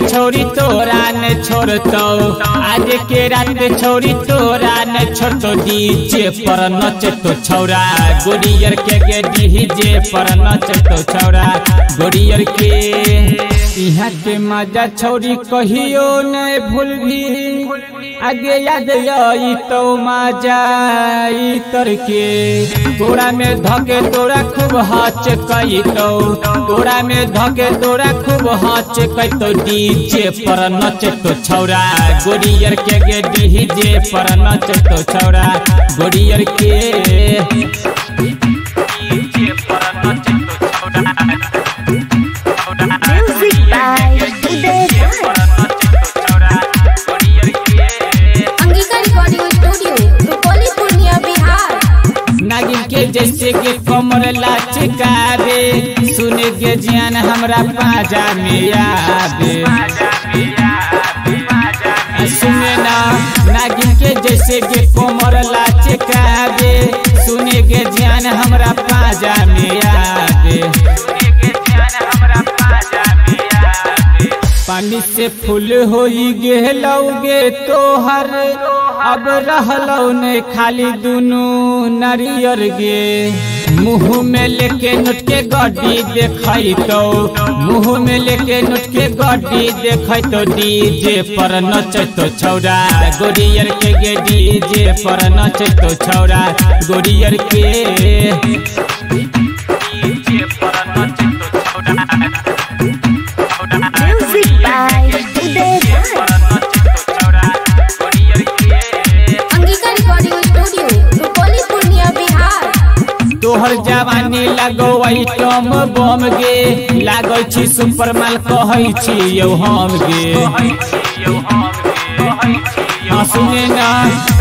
छोरी तोरा न छोड़तो, आज के रात छोरी तोरा न छोड़तो। डीजे पर नचतो छौरा गोरियर के गे, डीजे पर नचतो छौरा गोरियर के। यहाँ के मजा छोरी कहियो न भूलभी, आगे याद आई तो मजा तर के। तोरा में धके तोरा खूब हच कई तो, तोरा में धके तोरा खूब हच कई तो। डीजे पर नचतो छौरा गोरियर के गे, डीजे पर नचतो छौरा गोरियर के। डीजे पर नचतो छौरा जैसे के कमर लाचकावे, सुने के जान हमरा पाजा में आवे। सुने ना नागिन के जैसे के कमर लाचकावे, सुने के जान हमरा पाजा में आवे। पानी से फूल होई गेलौगे तोहर, अब रहलौ ने खाली दुनू नारियर गे। मुँह में लेके नोट के गड्डी देखै तो, मुँह में लेके नोट के गड्डी देखै तो। डीजे पर नचतो छौरा गोरियर के गे, डीजे पर नचतो छौरा गोरियर के। डीजे पर नचतो छौरा तोहर जवानी लगो आइटम बम गे, लागै छी सुपर माल कहै छी यौ हम गे। सुने ना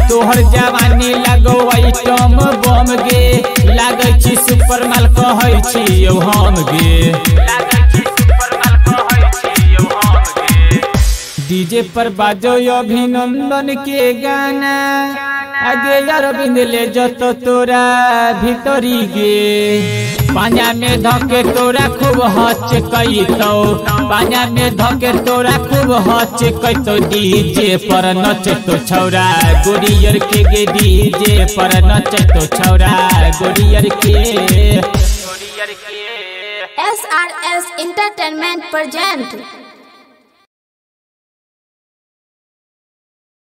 तोहर जवानी लगो आइटम बम गे, लागै छी सुपर माल कहै छी यौ हम गे। डीजे पर बाजो अभिनंदन के गाना, आगे अरविंद ले जतो तोरा भीतरी गे। पांजा में धके तोरा खूब हच कई तो, पांजा में धके तोरा खूब हच कई तो। डीजे पर नचतो छौरा गोरियर के गे, डीजे पर नचतो छौरा गोरियर के। SRS Entertainment present